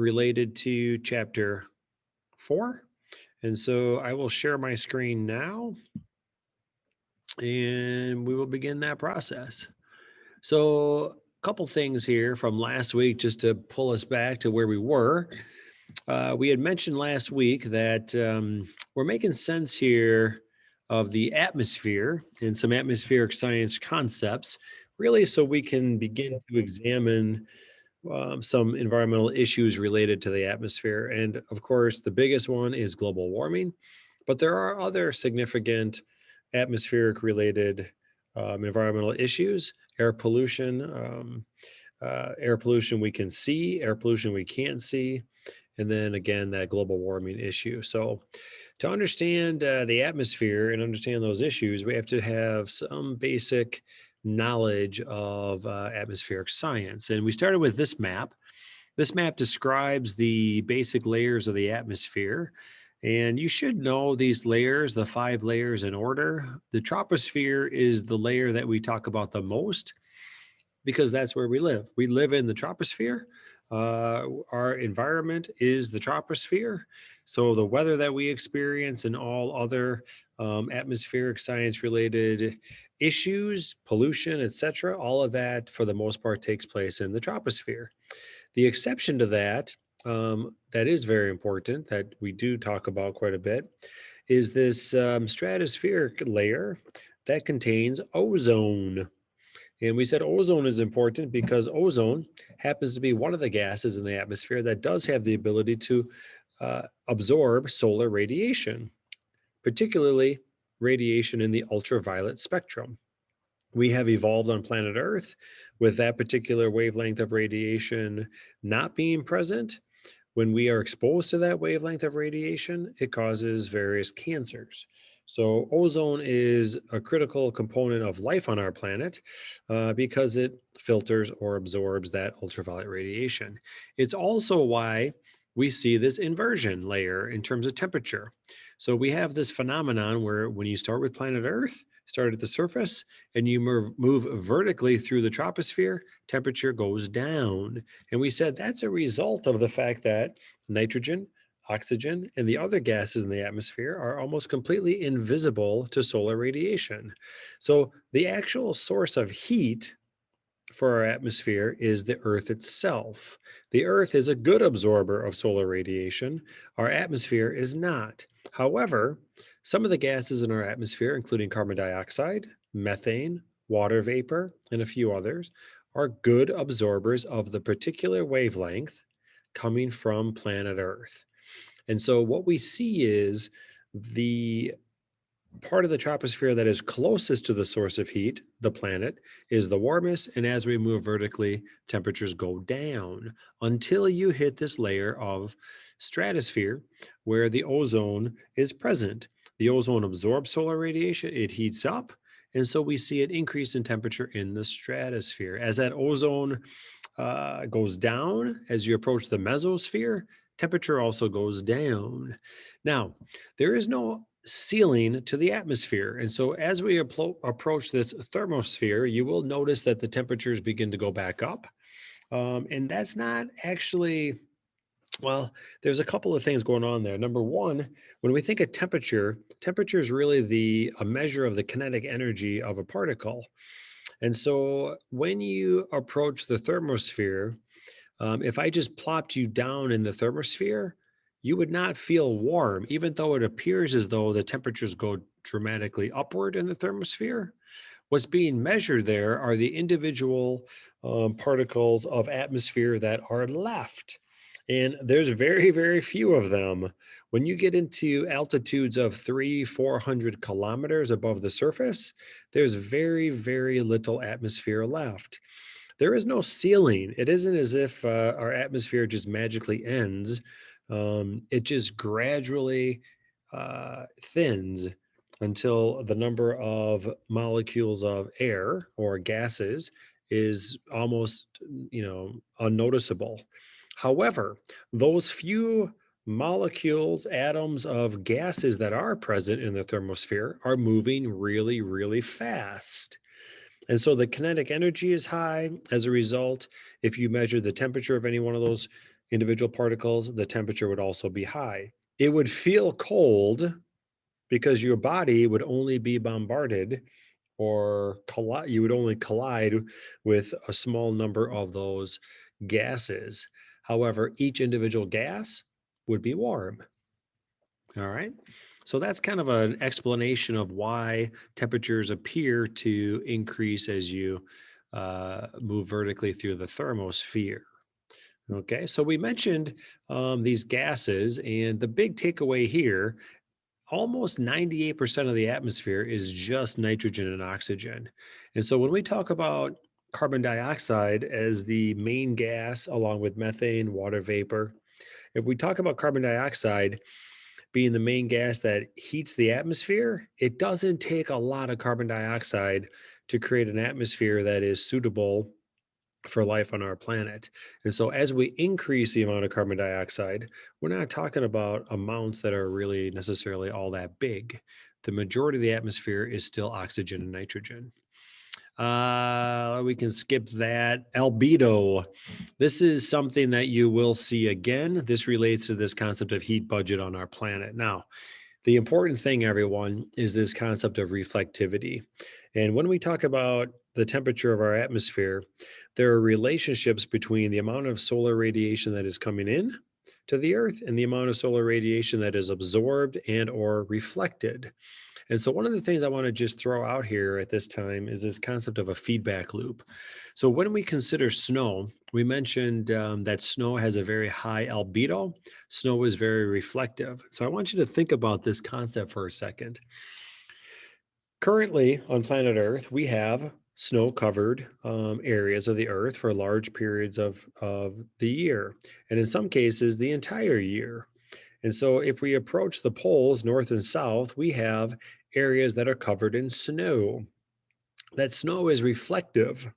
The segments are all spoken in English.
related to chapter 4. And so I will share my screen now and we will begin that process. So, a couple things here from last week just to pull us back to where we were. We had mentioned last week that we're making sense here of the atmosphere and some atmospheric science concepts, really, so we can begin to examine some environmental issues related to the atmosphere. And of course, the biggest one is global warming, but there are other significant atmospheric related environmental issues, air pollution we can see, air pollution we can't see, and then again, that global warming issue. So, to understand the atmosphere and understand those issues, we have to have some basic knowledge of atmospheric science. And we started with this map. This map describes the basic layers of the atmosphere. And you should know these layers, the 5 layers in order. The troposphere is the layer that we talk about the most because that's where we live. We live in the troposphere. Our environment is the troposphere. So the weather that we experience and all other atmospheric science related issues, pollution, etc., all of that for the most part takes place in the troposphere. The exception to that, that is very important, that we do talk about quite a bit, is this stratospheric layer that contains ozone. And we said ozone is important because ozone happens to be one of the gases in the atmosphere that does have the ability to absorb solar radiation, particularly radiation in the ultraviolet spectrum. We have evolved on planet Earth with that particular wavelength of radiation not being present. When we are exposed to that wavelength of radiation, it causes various cancers. So, ozone is a critical component of life on our planet because it filters or absorbs that ultraviolet radiation. It's also why we see this inversion layer in terms of temperature. So, we have this phenomenon where when you start with planet Earth, start at the surface, and you move vertically through the troposphere, temperature goes down. And we said that's a result of the fact that nitrogen, oxygen, and the other gases in the atmosphere are almost completely invisible to solar radiation. So the actual source of heat for our atmosphere is the Earth itself. The Earth is a good absorber of solar radiation. Our atmosphere is not. However, some of the gases in our atmosphere, including carbon dioxide, methane, water vapor, and a few others, are good absorbers of the particular wavelength coming from planet Earth. And so what we see is the part of the troposphere that is closest to the source of heat, the planet, is the warmest. And as we move vertically, temperatures go down until you hit this layer of stratosphere where the ozone is present. The ozone absorbs solar radiation, it heats up. And so we see an increase in temperature in the stratosphere. As that ozone goes down, as you approach the mesosphere, temperature also goes down. Now, there is no ceiling to the atmosphere. And so as we approach this thermosphere, you will notice that the temperatures begin to go back up. And that's not actually, well, there's a couple of things going on there. Number one, when we think of temperature, temperature is really a measure of the kinetic energy of a particle. And so when you approach the thermosphere, if I just plopped you down in the thermosphere, you would not feel warm, even though it appears as though the temperatures go dramatically upward in the thermosphere. What's being measured there are the individual particles of atmosphere that are left. And there's very, very few of them. When you get into altitudes of 400 kilometers above the surface, there's very, very little atmosphere left. There is no ceiling. It isn't as if our atmosphere just magically ends. It just gradually thins until the number of molecules of air or gases is almost, unnoticeable. However, those few molecules, atoms of gases that are present in the thermosphere are moving really, really fast. And so the kinetic energy is high. As a result, if you measure the temperature of any one of those individual particles, the temperature would also be high. It would feel cold because your body would only be bombarded you would only collide with a small number of those gases. However, each individual gas would be warm. All right. So that's kind of an explanation of why temperatures appear to increase as you move vertically through the thermosphere. Okay. So we mentioned these gases, and the big takeaway here, almost 98% of the atmosphere is just nitrogen and oxygen. And so when we talk about carbon dioxide as the main gas, along with methane, water vapor, if we talk about carbon dioxide being the main gas that heats the atmosphere, it doesn't take a lot of carbon dioxide to create an atmosphere that is suitable for life on our planet. And so, as we increase the amount of carbon dioxide, we're not talking about amounts that are really necessarily all that big. The majority of the atmosphere is still oxygen and nitrogen. We can skip that. Albedo. This is something that you will see again. This relates to this concept of heat budget on our planet. Now, the important thing, everyone, is this concept of reflectivity. And when we talk about the temperature of our atmosphere, there are relationships between the amount of solar radiation that is coming in to the earth and the amount of solar radiation that is absorbed and or reflected. And so one of the things I want to just throw out here at this time is this concept of a feedback loop. So when we consider snow, we mentioned that snow has a very high albedo. Snow is very reflective. So I want you to think about this concept for a second. Currently on planet Earth, we have snow covered areas of the earth for large periods of the year, and in some cases, the entire year. And so, if we approach the poles, north and south, we have areas that are covered in snow. That snow is reflective.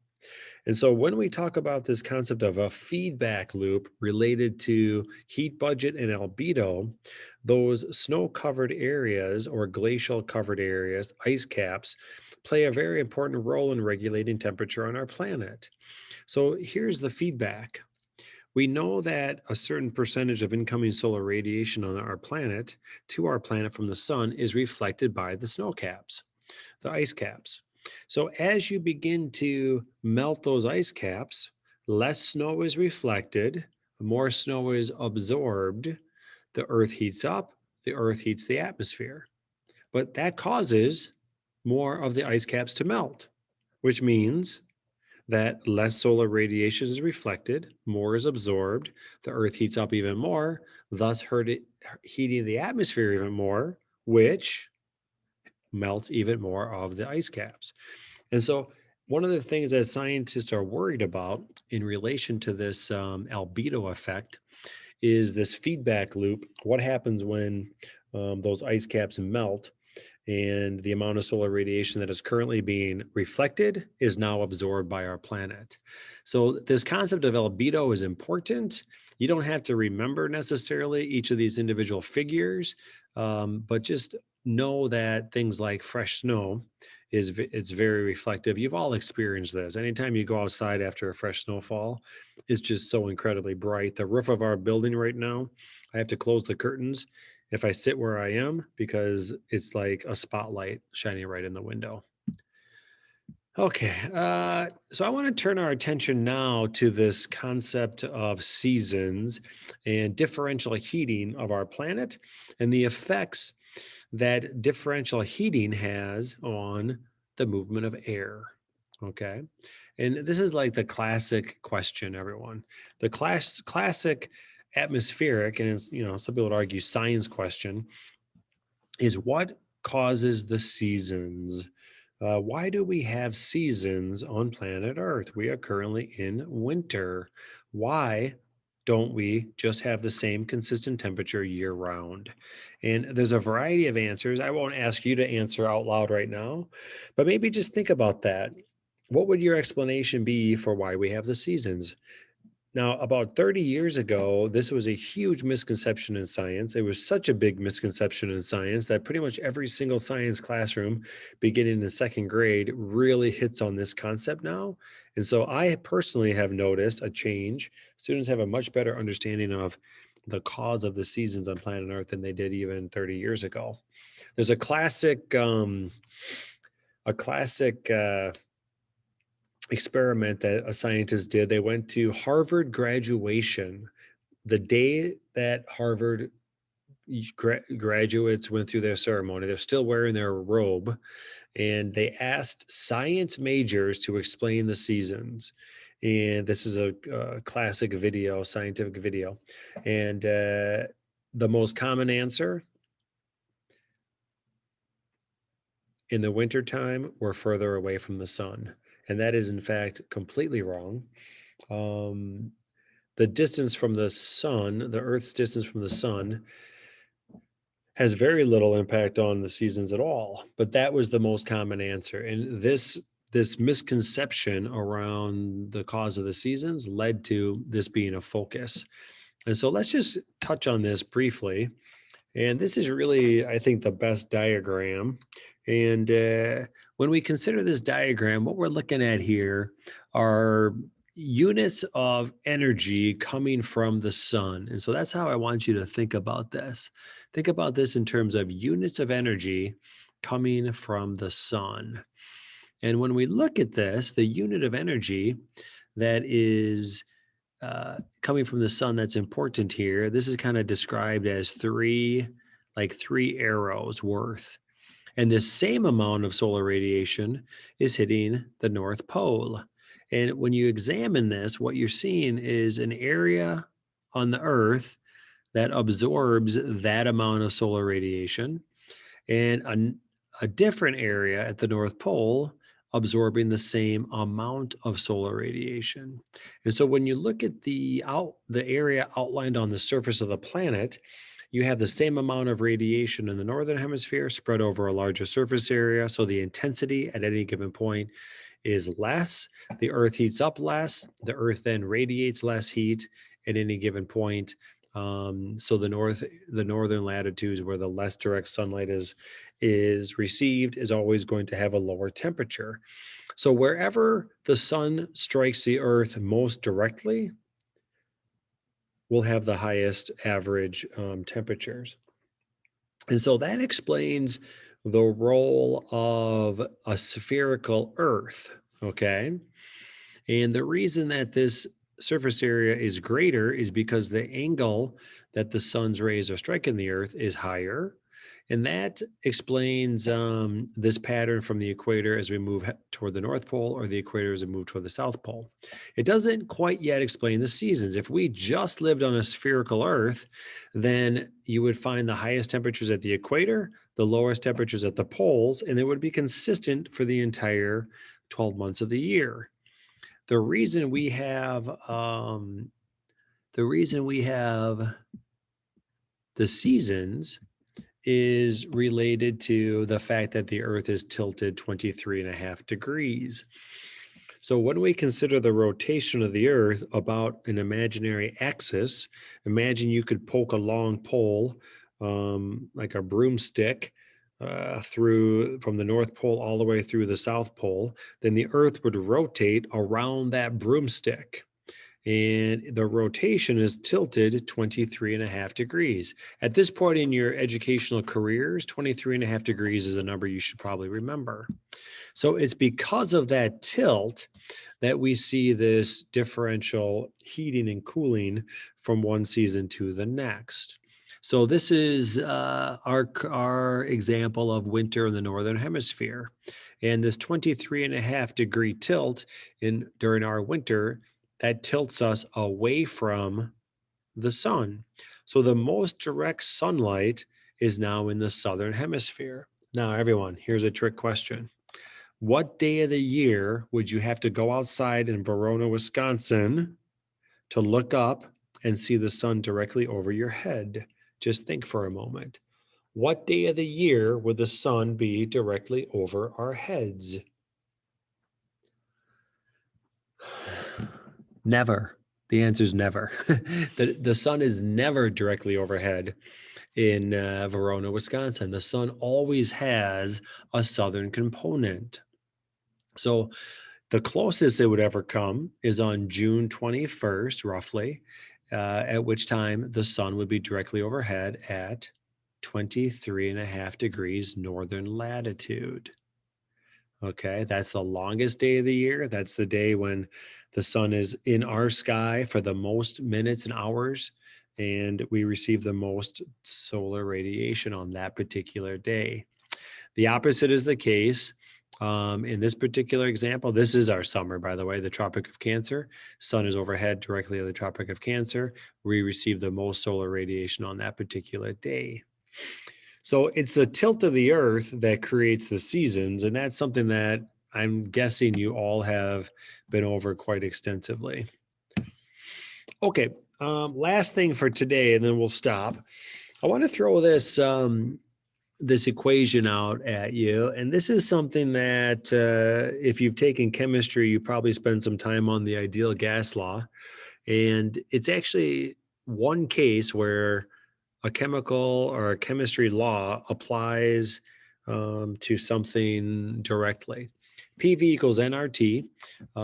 And so, when we talk about this concept of a feedback loop related to heat budget and albedo, those snow covered areas or glacial covered areas, ice caps, play a very important role in regulating temperature on our planet. So, here's the feedback. We know that a certain percentage of incoming solar radiation on our planet to our planet from the sun is reflected by the snow caps, the ice caps. So as you begin to melt those ice caps, less snow is reflected, more snow is absorbed, the earth heats up, the earth heats the atmosphere. But that causes more of the ice caps to melt, which means that less solar radiation is reflected, more is absorbed, the earth heats up even more, thus heating the atmosphere even more, which melts even more of the ice caps. And so, one of the things that scientists are worried about in relation to this albedo effect is this feedback loop. What happens when those ice caps melt and the amount of solar radiation that is currently being reflected is now absorbed by our planet? So, this concept of albedo is important. You don't have to remember necessarily each of these individual figures, but just know that things like fresh snow it's very reflective. You've all experienced this. Anytime you go outside after a fresh snowfall, it's just so incredibly bright. The roof of our building right now, I have to close the curtains if I sit where I am because it's like a spotlight shining right in the window. Okay, so I want to turn our attention now to this concept of seasons and differential heating of our planet and the effects that differential heating has on the movement of air. Okay. And this is like the classic question, everyone. The classic atmospheric, and it's, some people would argue science question is what causes the seasons? Why do we have seasons on planet Earth? We are currently in winter. Why don't we just have the same consistent temperature year round? And there's a variety of answers. I won't ask you to answer out loud right now, but maybe just think about that. What would your explanation be for why we have the seasons? Now, about 30 years ago, this was a huge misconception in science. It was such a big misconception in science that pretty much every single science classroom, beginning in second grade, really hits on this concept now. And so I personally have noticed a change. Students have a much better understanding of the cause of the seasons on planet Earth than they did even 30 years ago. There's a classic experiment that a scientist did. They went to Harvard graduation the day that Harvard graduates went through their ceremony. They're still wearing their robe, and they asked science majors to explain the seasons. And this is a classic video, scientific video. And the most common answer: in the wintertime, we're further away from the sun. And that is, in fact, completely wrong. Um, the distance from the sun, the Earth's distance from the sun, has very little impact on the seasons at all. But that was the most common answer. And this misconception around the cause of the seasons led to this being a focus. And so let's just touch on this briefly. And this is really, I think, the best diagram. And when we consider this diagram, what we're looking at here are units of energy coming from the sun. And so that's how I want you to think about this. Think about this in terms of units of energy coming from the sun. And when we look at this, the unit of energy that is coming from the sun that's important here, this is kind of described as three arrows worth. And the same amount of solar radiation is hitting the North Pole. And when you examine this, what you're seeing is an area on the Earth that absorbs that amount of solar radiation, and a different area at the North Pole absorbing the same amount of solar radiation. And so when you look at the area outlined on the surface of the planet, you have the same amount of radiation in the northern hemisphere spread over a larger surface area. So the intensity at any given point is less. The Earth heats up less. The Earth then radiates less heat at any given point. So the northern latitudes where the less direct sunlight is received is always going to have a lower temperature. So wherever the sun strikes the Earth most directly will have the highest average temperatures. And so that explains the role of a spherical Earth, okay? And the reason that this surface area is greater is because the angle that the sun's rays are striking the Earth is higher. And that explains this pattern from the equator as we move toward the North Pole, or the equator as we move toward the South Pole. It doesn't quite yet explain the seasons. If we just lived on a spherical Earth, then you would find the highest temperatures at the equator, the lowest temperatures at the poles, and it would be consistent for the entire 12 months of the year. The reason we have the seasons is related to the fact that the Earth is tilted 23.5 degrees. So when we consider the rotation of the Earth about an imaginary axis, imagine you could poke a long pole, like a broomstick, through from the North Pole all the way through the South Pole. Then the Earth would rotate around that broomstick. And the rotation is tilted 23.5 degrees. At this point in your educational careers, 23.5 degrees is a number you should probably remember. So it's because of that tilt that we see this differential heating and cooling from one season to the next. So this is our example of winter in the Northern Hemisphere. And this 23.5 degree tilt during our winter, that tilts us away from the sun. So the most direct sunlight is now in the Southern Hemisphere. Now, everyone, here's a trick question. What day of the year would you have to go outside in Verona, Wisconsin to look up and see the sun directly over your head? Just think for a moment. What day of the year would the sun be directly over our heads? Never. The answer is never. The sun is never directly overhead in Verona, Wisconsin. The sun always has a southern component. So the closest it would ever come is on June 21st, roughly, at which time the sun would be directly overhead at 23.5 degrees northern latitude. Okay, that's the longest day of the year. That's the day when the sun is in our sky for the most minutes and hours, and we receive the most solar radiation on that particular day. The opposite is the case. In this particular example, this is our summer, by the way, the Tropic of Cancer. Sun is overhead directly of the Tropic of Cancer. We receive the most solar radiation on that particular day. So it's the tilt of the earth that creates the seasons. And that's something that I'm guessing you all have been over quite extensively. Okay, last thing for today, and then we'll stop. I want to throw this equation out at you. And this is something that if you've taken chemistry, you probably spend some time on the ideal gas law. And it's actually one case where a chemical or a chemistry law applies to something directly. PV equals nRT.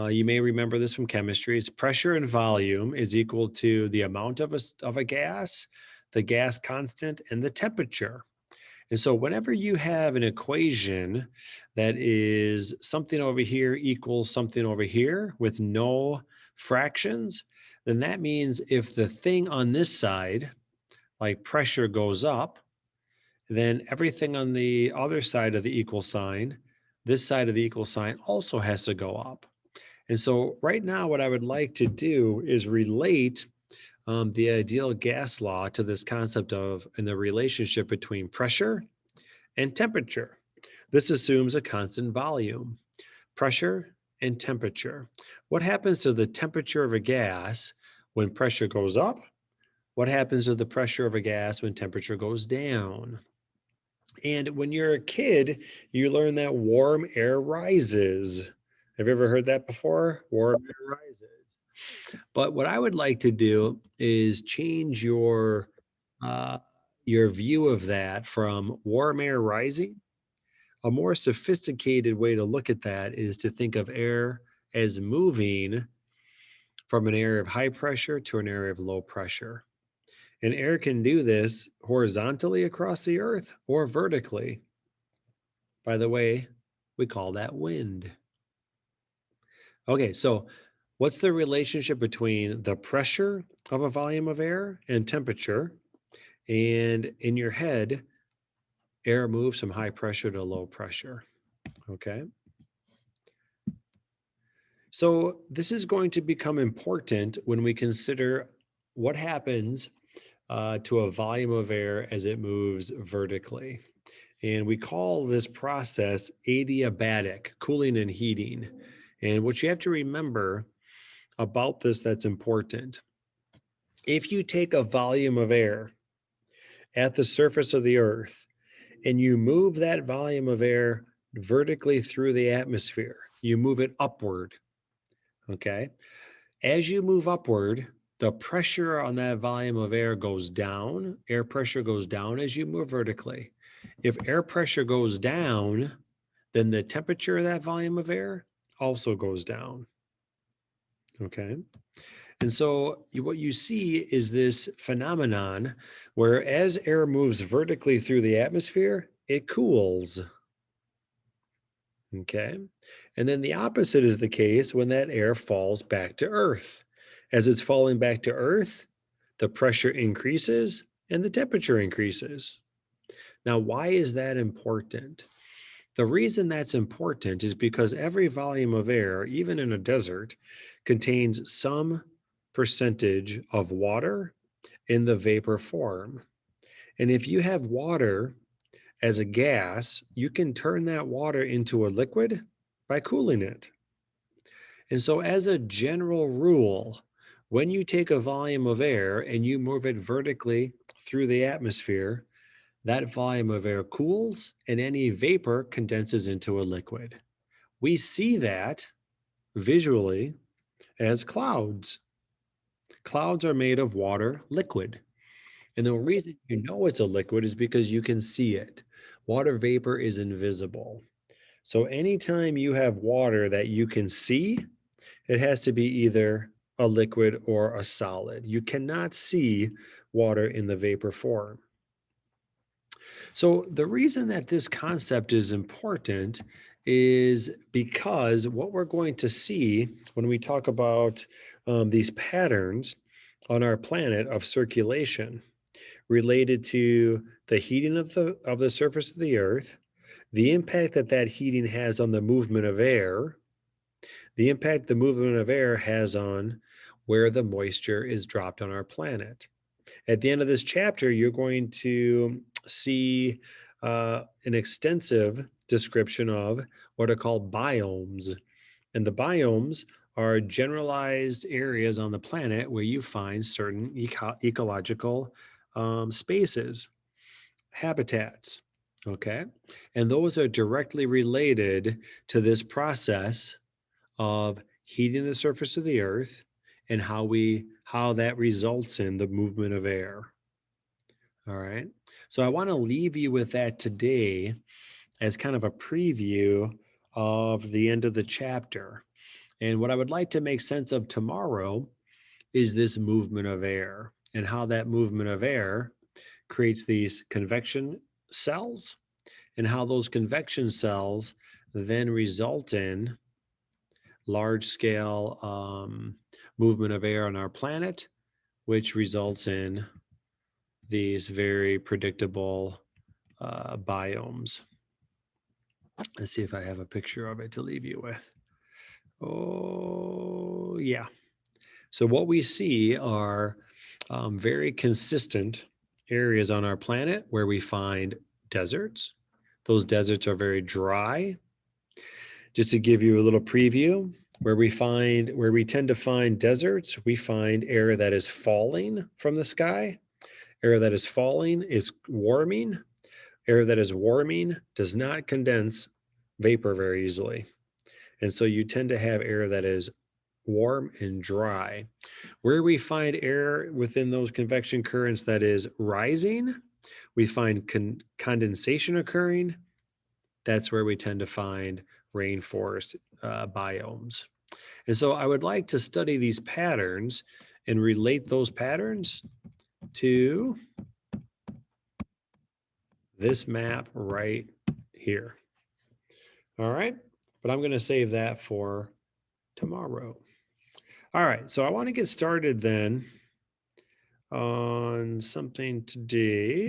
You may remember this from chemistry. It's pressure and volume is equal to the amount of a gas, the gas constant, and the temperature. And so whenever you have an equation that is something over here equals something over here with no fractions, then that means if the thing on this side, like pressure, goes up, then everything on the other side of the equal sign, this side of the equal sign, also has to go up. And so right now, what I would like to do is relate the ideal gas law to this concept of and the relationship between pressure and temperature. This assumes a constant volume, pressure and temperature. What happens to the temperature of a gas when pressure goes up? What happens to the pressure of a gas when temperature goes down? And when you're a kid, you learn that warm air rises. Have you ever heard that before? Warm air rises. But what I would like to do is change uh, your view of that from warm air rising. A more sophisticated way to look at that is to think of air as moving from an area of high pressure to an area of low pressure. And air can do this horizontally across the earth or vertically. By the way, we call that wind. Okay, so what's the relationship between the pressure of a volume of air and temperature? And in your head, air moves from high pressure to low pressure. Okay. So this is going to become important when we consider what happens to a volume of air as it moves vertically. And we call this process adiabatic, cooling and heating. And what you have to remember about this that's important, if you take a volume of air at the surface of the earth and you move that volume of air vertically through the atmosphere, you move it upward. Okay. As you move upward, the pressure on that volume of air goes down. Air pressure goes down as you move vertically. If air pressure goes down, then the temperature of that volume of air also goes down. Okay. And so what you see is this phenomenon where as air moves vertically through the atmosphere, it cools. Okay. And then the opposite is the case when that air falls back to Earth. As it's falling back to Earth, the pressure increases and the temperature increases. Now, why is that important? The reason that's important is because every volume of air, even in a desert, contains some percentage of water in the vapor form. And if you have water as a gas, you can turn that water into a liquid by cooling it. And so, as a general rule, when you take a volume of air and you move it vertically through the atmosphere, that volume of air cools and any vapor condenses into a liquid. We see that visually as clouds. Clouds are made of water liquid. And the reason you know it's a liquid is because you can see it. Water vapor is invisible. So anytime you have water that you can see, it has to be either a liquid or a solid. You cannot see water in the vapor form. So, the reason that this concept is important is because what we're going to see when we talk about these patterns on our planet of circulation related to the heating of the surface of the earth, the impact that that heating has on the movement of air, the impact the movement of air has on where the moisture is dropped on our planet. At the end of this chapter, you're going to see an extensive description of what are called biomes. And the biomes are generalized areas on the planet where you find certain ecological spaces, habitats. Okay. And those are directly related to this process of heating the surface of the earth and how that results in the movement of air. All right. So I want to leave you with that today as kind of a preview of the end of the chapter. And what I would like to make sense of tomorrow is this movement of air and how that movement of air creates these convection cells and how those convection cells then result in large scale movement of air on our planet, which results in these very predictable biomes. Let's see if I have a picture of it to leave you with. Oh, yeah. So, what we see are very consistent areas on our planet where we find deserts. Those deserts are very dry. Just to give you a little preview, where we tend to find deserts, we find air that is falling from the sky. Air that is falling is warming. Air that is warming does not condense vapor very easily. And so you tend to have air that is warm and dry. Where we find air within those convection currents that is rising, we find condensation occurring. That's where we tend to find rainforest biomes. And so I would like to study these patterns and relate those patterns to this map right here. All right. But I'm going to save that for tomorrow. All right. So I want to get started then on something today.